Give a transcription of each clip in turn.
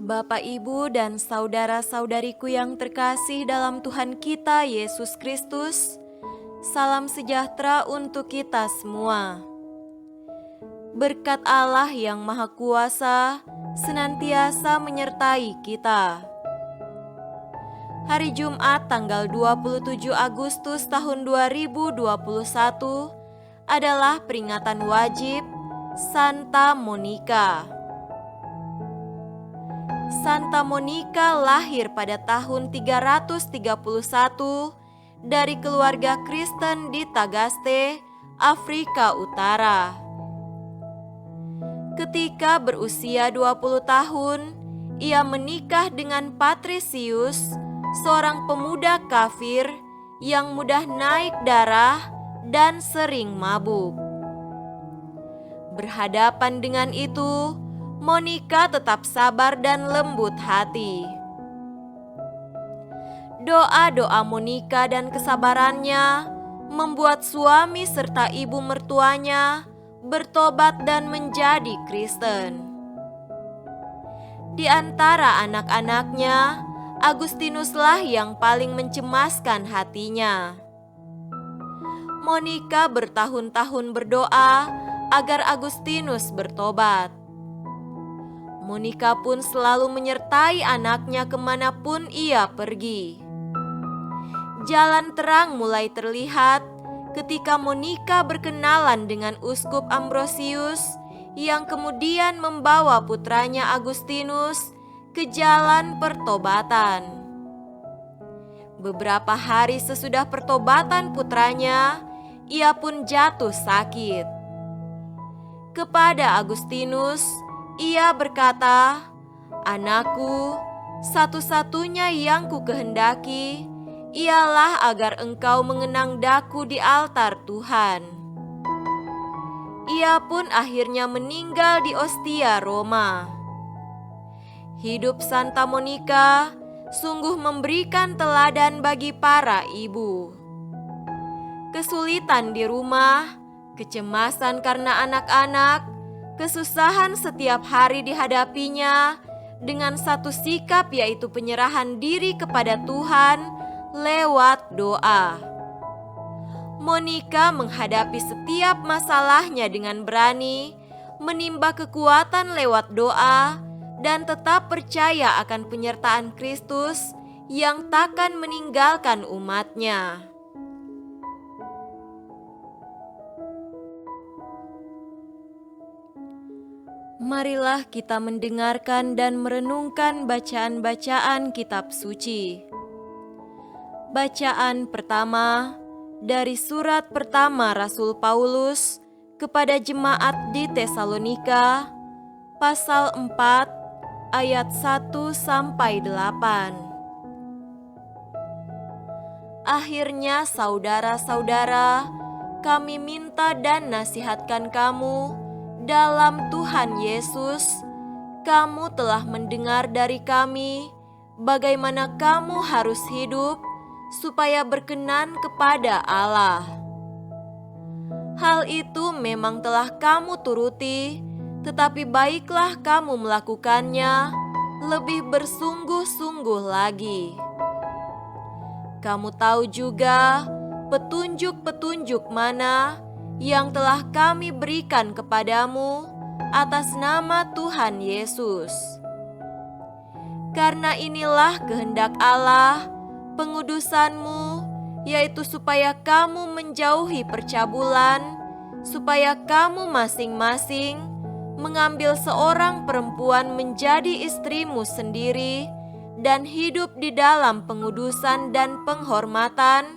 Bapak, Ibu, dan saudara-saudariku yang terkasih dalam Tuhan kita Yesus Kristus, salam sejahtera untuk kita semua. Berkat Allah yang Maha Kuasa senantiasa menyertai kita. Hari Jumat tanggal 27 Agustus tahun 2021 adalah peringatan wajib Santa Monica. Santa Monica lahir pada tahun 331 dari keluarga Kristen di Tagaste, Afrika Utara. Ketika berusia 20 tahun, ia menikah dengan Patricius, seorang pemuda kafir yang mudah naik darah dan sering mabuk. Berhadapan dengan itu, Monica tetap sabar dan lembut hati. Doa-doa Monica dan kesabarannya membuat suami serta ibu mertuanya bertobat dan menjadi Kristen. Di antara anak-anaknya, Agustinuslah yang paling mencemaskan hatinya. Monica bertahun-tahun berdoa agar Agustinus bertobat. Monica pun selalu menyertai anaknya kemanapun ia pergi. Jalan terang mulai terlihat ketika Monica berkenalan dengan Uskup Ambrosius yang kemudian membawa putranya Agustinus ke jalan pertobatan. Beberapa hari sesudah pertobatan putranya, ia pun jatuh sakit. Kepada Agustinus, ia berkata, "Anakku, satu-satunya yang kukehendaki ialah agar engkau mengenang daku di altar Tuhan." Ia pun akhirnya meninggal di Ostia, Roma. Hidup Santa Monica sungguh memberikan teladan bagi para ibu. Kesulitan di rumah, kecemasan karena anak-anak, kesusahan setiap hari dihadapinya dengan satu sikap, yaitu penyerahan diri kepada Tuhan lewat doa. Monica menghadapi setiap masalahnya dengan berani, menimba kekuatan lewat doa, dan tetap percaya akan penyertaan Kristus yang takkan meninggalkan umatnya. Marilah kita mendengarkan dan merenungkan bacaan-bacaan kitab suci. Bacaan pertama dari surat pertama Rasul Paulus kepada jemaat di Tesalonika, pasal 4 ayat 1-8. Akhirnya saudara-saudara, kami minta dan nasihatkan kamu dalam Tuhan Yesus. Kamu telah mendengar dari kami bagaimana kamu harus hidup supaya berkenan kepada Allah. Hal itu memang telah kamu turuti, tetapi baiklah kamu melakukannya lebih bersungguh-sungguh lagi. Kamu tahu juga petunjuk-petunjuk mana yang telah kami berikan kepadamu atas nama Tuhan Yesus. Karena inilah kehendak Allah, pengudusanmu, yaitu supaya kamu menjauhi percabulan, supaya kamu masing-masing mengambil seorang perempuan menjadi istrimu sendiri dan hidup di dalam pengudusan dan penghormatan,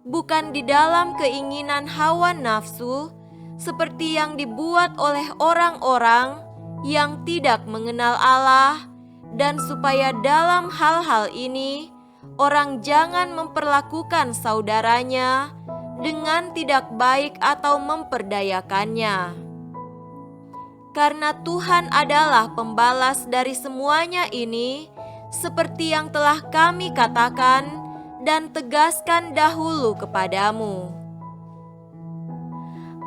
bukan di dalam keinginan hawa nafsu, seperti yang dibuat oleh orang-orang yang tidak mengenal Allah, dan supaya dalam hal-hal ini orang jangan memperlakukan saudaranya dengan tidak baik atau memperdayakannya. Karena Tuhan adalah pembalas dari semuanya ini, seperti yang telah kami katakan dan tegaskan dahulu kepadamu.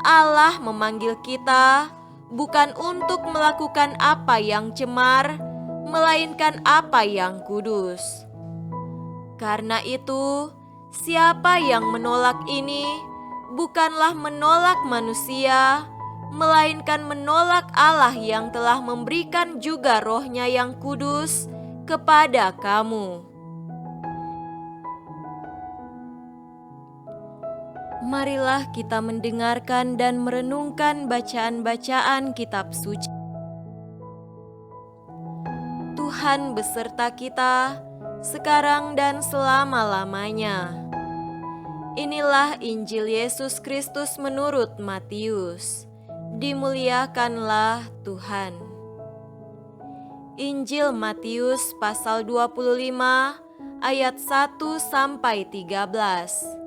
Allah memanggil kita bukan untuk melakukan apa yang cemar, melainkan apa yang kudus. Karena itu, siapa yang menolak ini bukanlah menolak manusia, melainkan menolak Allah yang telah memberikan juga Roh-Nya yang kudus kepada kamu. Marilah kita mendengarkan dan merenungkan bacaan-bacaan kitab suci. Tuhan beserta kita, sekarang dan selama-lamanya. Inilah Injil Yesus Kristus menurut Matius. Dimuliakanlah Tuhan. Injil Matius pasal 25 ayat 1 sampai 13.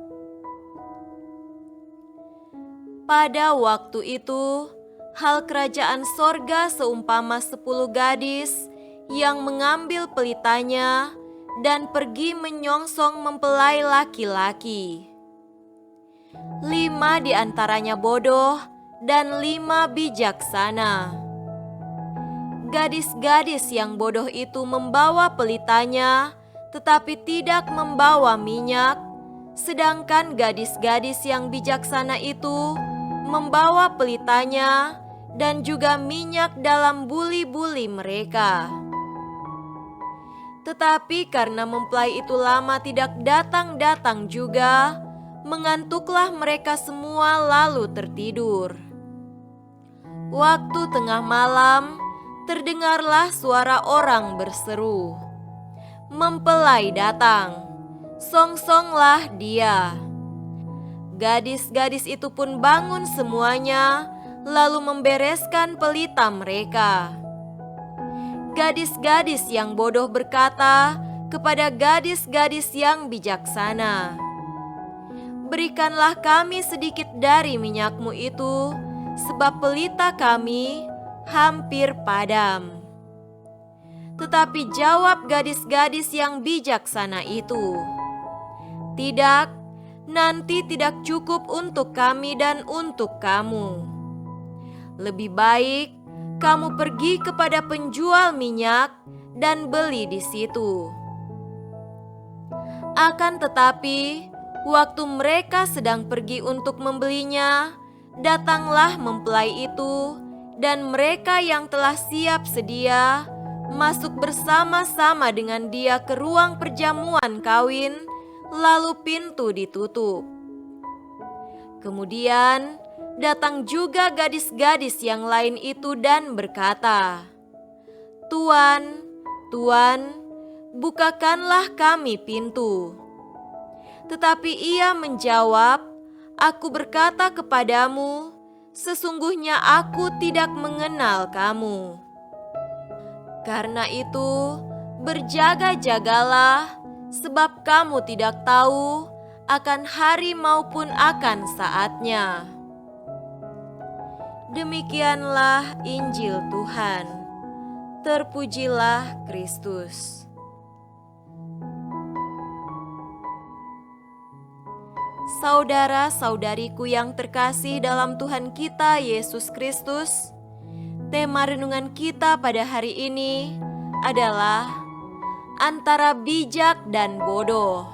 Pada waktu itu, hal kerajaan sorga seumpama 10 gadis yang mengambil pelitanya dan pergi menyongsong mempelai laki-laki. 5 di antaranya bodoh dan 5 bijaksana. Gadis-gadis yang bodoh itu membawa pelitanya, tetapi tidak membawa minyak, sedangkan gadis-gadis yang bijaksana itu membawa pelitanya dan juga minyak dalam buli-buli mereka. Tetapi karena mempelai itu lama tidak datang-datang juga, mengantuklah mereka semua lalu tertidur. Waktu tengah malam, terdengarlah suara orang berseru, "Mempelai datang, songsonglah dia." Gadis-gadis itu pun bangun semuanya, lalu membereskan pelita mereka. Gadis-gadis yang bodoh berkata kepada gadis-gadis yang bijaksana, "Berikanlah kami sedikit dari minyakmu itu, sebab pelita kami hampir padam." Tetapi jawab gadis-gadis yang bijaksana itu, "Tidak, nanti tidak cukup untuk kami dan untuk kamu. Lebih baik kamu pergi kepada penjual minyak dan beli di situ." Akan tetapi, waktu mereka sedang pergi untuk membelinya, datanglah mempelai itu, dan mereka yang telah siap sedia masuk bersama-sama dengan dia ke ruang perjamuan kawin, lalu pintu ditutup. Kemudian datang juga gadis-gadis yang lain itu dan berkata, "Tuan, Tuan, bukakanlah kami pintu." Tetapi ia menjawab, "Aku berkata kepadamu, sesungguhnya aku tidak mengenal kamu." Karena itu, berjaga-jagalah, sebab kamu tidak tahu akan hari maupun akan saatnya. Demikianlah Injil Tuhan. Terpujilah Kristus. Saudara-saudariku yang terkasih dalam Tuhan kita Yesus Kristus, tema renungan kita pada hari ini adalah antara bijak dan bodoh.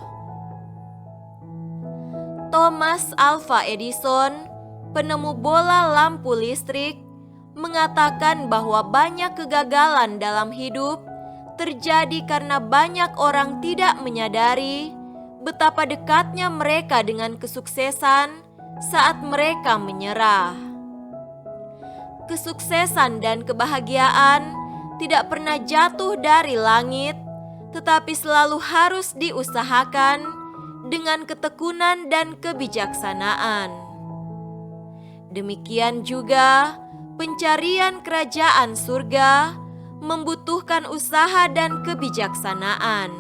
Thomas Alva Edison, penemu bola lampu listrik, mengatakan bahwa banyak kegagalan dalam hidup terjadi karena banyak orang tidak menyadari betapa dekatnya mereka dengan kesuksesan saat mereka menyerah. Kesuksesan dan kebahagiaan tidak pernah jatuh dari langit, tetapi selalu harus diusahakan dengan ketekunan dan kebijaksanaan. Demikian juga pencarian kerajaan surga membutuhkan usaha dan kebijaksanaan.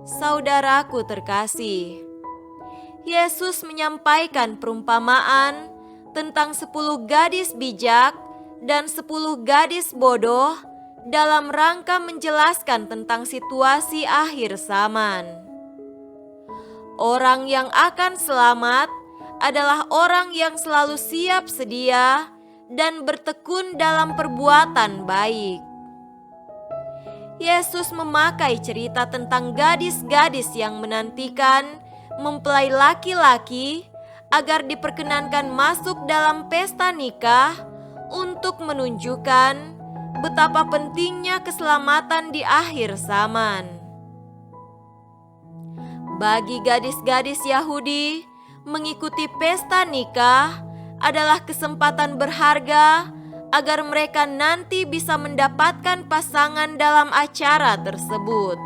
Saudaraku terkasih, Yesus menyampaikan perumpamaan tentang 10 gadis bijak dan 10 gadis bodoh dalam rangka menjelaskan tentang situasi akhir zaman. Orang yang akan selamat adalah orang yang selalu siap sedia dan bertekun dalam perbuatan baik. Yesus memakai cerita tentang gadis-gadis yang menantikan mempelai laki-laki agar diperkenankan masuk dalam pesta nikah untuk menunjukkan betapa pentingnya keselamatan di akhir zaman. Bagi gadis-gadis Yahudi, mengikuti pesta nikah adalah kesempatan berharga agar mereka nanti bisa mendapatkan pasangan dalam acara tersebut.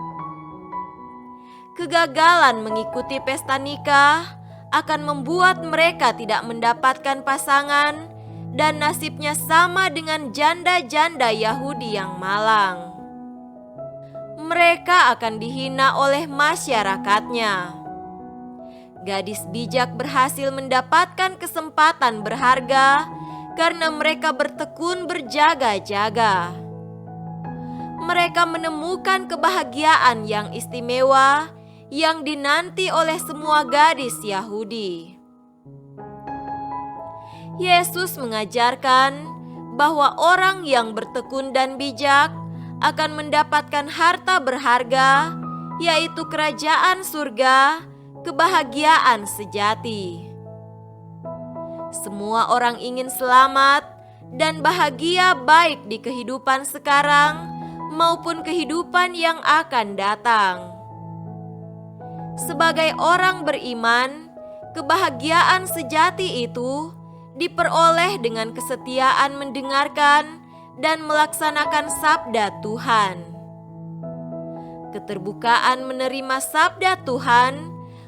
Kegagalan mengikuti pesta nikah akan membuat mereka tidak mendapatkan pasangan dan nasibnya sama dengan janda-janda Yahudi yang malang. Mereka akan dihina oleh masyarakatnya. Gadis bijak berhasil mendapatkan kesempatan berharga karena mereka bertekun berjaga-jaga. Mereka menemukan kebahagiaan yang istimewa yang dinanti oleh semua gadis Yahudi. Yesus mengajarkan bahwa orang yang bertekun dan bijak akan mendapatkan harta berharga, yaitu kerajaan surga, kebahagiaan sejati. Semua orang ingin selamat dan bahagia baik di kehidupan sekarang maupun kehidupan yang akan datang. Sebagai orang beriman, kebahagiaan sejati itu diperoleh dengan kesetiaan mendengarkan dan melaksanakan sabda Tuhan. Keterbukaan menerima sabda Tuhan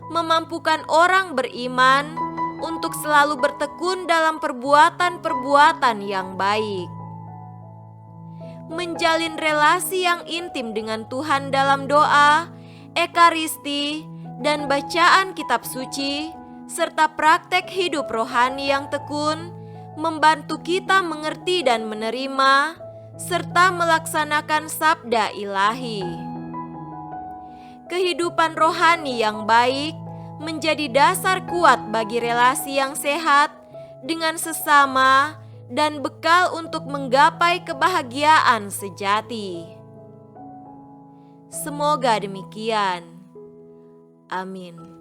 memampukan orang beriman untuk selalu bertekun dalam perbuatan-perbuatan yang baik. Menjalin relasi yang intim dengan Tuhan dalam doa, ekaristi, dan bacaan kitab suci, serta praktek hidup rohani yang tekun, membantu kita mengerti dan menerima, serta melaksanakan sabda ilahi. Kehidupan rohani yang baik menjadi dasar kuat bagi relasi yang sehat dengan sesama dan bekal untuk menggapai kebahagiaan sejati. Semoga demikian. Amin.